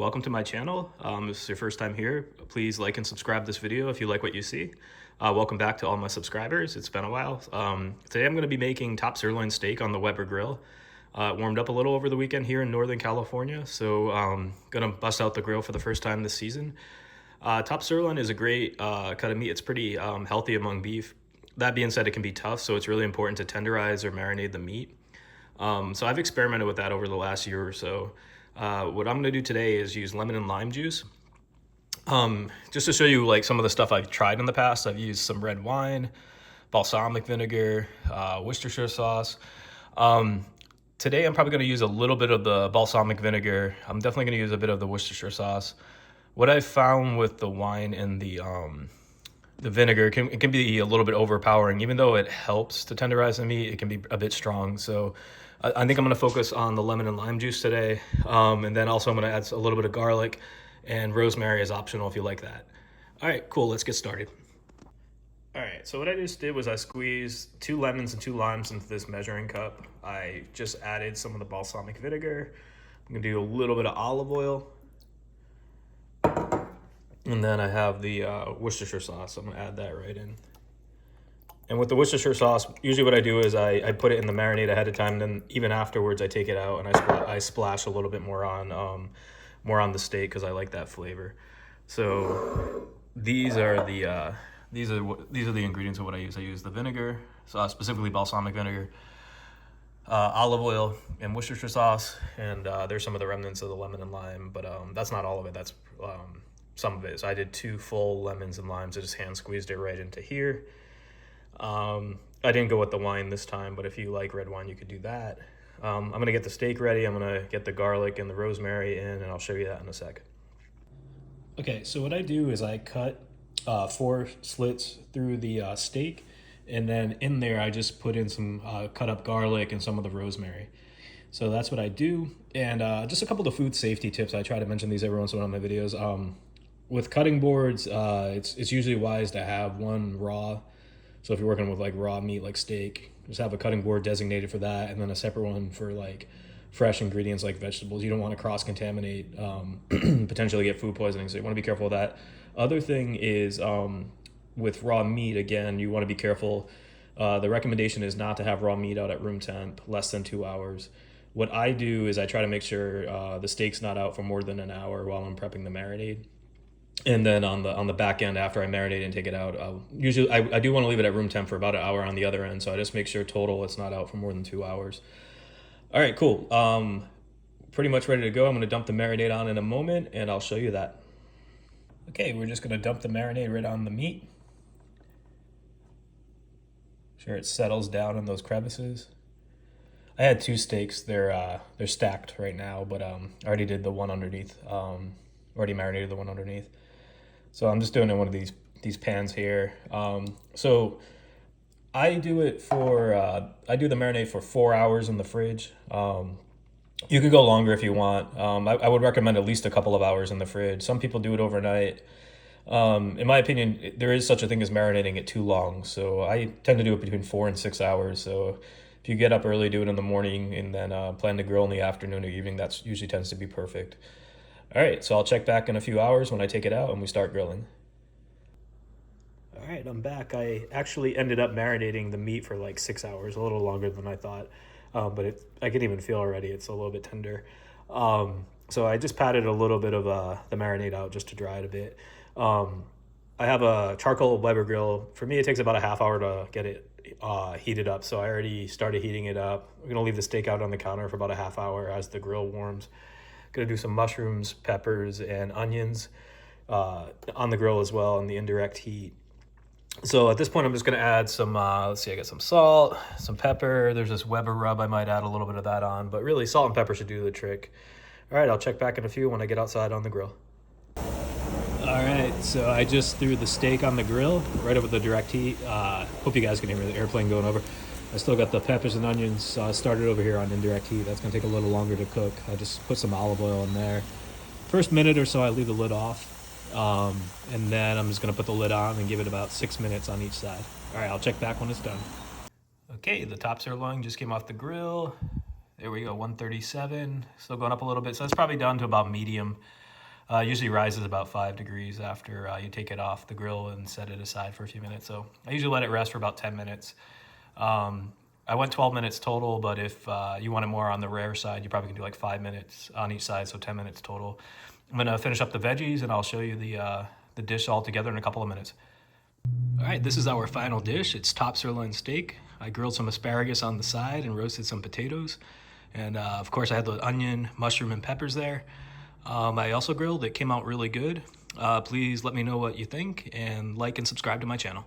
welcome to my channel. If this is your first time here, please like and subscribe this video if you like what you see. Welcome back to all my subscribers. It's been a while. Today I'm going to be making top sirloin steak on the Weber grill. It warmed up a little over the weekend here in Northern California, so gonna bust out the grill for the first time this season. Top sirloin is a great cut of meat. It's pretty healthy among beef. That being said, it can be tough, so it's really important to tenderize or marinate the meat. So I've experimented with that over the last year or so. What I'm gonna do today is use lemon and lime juice. Just to show you like some of the stuff I've tried in the past. I've used some red wine, balsamic vinegar, Worcestershire sauce. Today I'm probably gonna use a little bit of the balsamic vinegar. I'm definitely gonna use a bit of the Worcestershire sauce. What I found with the wine and the vinegar, it can be a little bit overpowering. Even though it helps to tenderize the meat, it can be a bit strong. So I think I'm gonna focus on the lemon and lime juice today. And then also I'm gonna add a little bit of garlic, and rosemary is optional if you like that. All right, cool, let's get started. All right, so what I just did was I squeezed 2 lemons and 2 limes into this measuring cup. I just added some of the balsamic vinegar. I'm gonna do a little bit of olive oil. And then I have the Worcestershire sauce. I'm gonna add that right in. And with the Worcestershire sauce, usually what I do is I put it in the marinade ahead of time, and then even afterwards I take it out and I splash a little bit more on the steak because I like that flavor. So these are the ingredients of what I use. I use the vinegar, specifically balsamic vinegar, olive oil, and Worcestershire sauce, and there's some of the remnants of the lemon and lime, but that's not all of it. That's some of it. So I did 2 full lemons and limes. I just hand squeezed it right into here. I didn't go with the wine this time, but if you like red wine, you could do that. I'm gonna get the steak ready. I'm gonna get the garlic and the rosemary in, and I'll show you that in a sec. Okay, so what I do is I cut 4 slits through the steak, and then in there I just put in some cut up garlic and some of the rosemary. So that's what I do. And just a couple of food safety tips. I try to mention these every once in a while in my videos. With cutting boards, it's usually wise to have one raw. So if you're working with like raw meat, like steak, just have a cutting board designated for that, and then a separate one for like fresh ingredients like vegetables. You don't want to cross-contaminate, potentially get food poisoning, so you want to be careful of that. Other thing is with raw meat, again, you want to be careful. The recommendation is not to have raw meat out at room temp, less than 2 hours. What I do is I try to make sure the steak's not out for more than an hour while I'm prepping the marinade. And then on the back end, after I marinate and take it out, usually I do want to leave it at room temp for about an hour on the other end. So I just make sure total it's not out for more than 2 hours. All right, cool. Pretty much ready to go. I'm going to dump the marinade on in a moment, and I'll show you that. Okay, we're just going to dump the marinade right on the meat. Sure it settles down in those crevices. I had 2 steaks. They're stacked right now, but I already did the one underneath. Already marinated the one underneath. So I'm just doing it in one of these pans here. So I do it for I do the marinade for 4 hours in the fridge. You could go longer if you want. I would recommend at least a couple of hours in the fridge. Some people do it overnight. In my opinion, there is such a thing as marinating it too long. So I tend to do it between 4 and 6 hours. So if you get up early, do it in the morning, and then plan to grill in the afternoon or evening. That's usually tends to be perfect. All right, so I'll check back in a few hours when I take it out and we start grilling. All right, I'm back. I actually ended up marinating the meat for like 6 hours, a little longer than I thought, but I can even feel already it's a little bit tender. So I just patted a little bit of the marinade out just to dry it a bit. I have a charcoal Weber grill. For me, it takes about a half hour to get it heated up, so I already started heating it up. We're gonna leave the steak out on the counter for about a half hour as the grill warms. Gonna do some mushrooms, peppers, and onions on the grill as well in the indirect heat. So at this point, I'm just gonna add some, let's see, I got some salt, some pepper. There's this Weber rub, I might add a little bit of that on, but really salt and pepper should do the trick. All right, I'll check back in a few when I get outside on the grill. All right, so I just threw the steak on the grill right over the direct heat. Hope you guys can hear the airplane going over. I still got the peppers and onions started over here on indirect heat. That's gonna take a little longer to cook. I just put some olive oil in there. First minute or so, I leave the lid off. And then I'm just gonna put the lid on and give it about 6 minutes on each side. All right, I'll check back when it's done. Okay, the top sirloin just came off the grill. There we go, 137, still going up a little bit. So it's probably down to about medium. Usually rises about 5 degrees after you take it off the grill and set it aside for a few minutes. So I usually let it rest for about 10 minutes. I went 12 minutes total, but if you want it more on the rare side, you probably can do like 5 minutes on each side, so 10 minutes total. I'm gonna finish up the veggies and I'll show you the dish all together in a couple of minutes. All right, this is our final dish. It's top sirloin steak. I grilled some asparagus on the side and roasted some potatoes. And of course I had the onion, mushroom, and peppers there. I also grilled, it came out really good. Please let me know what you think and like and subscribe to my channel.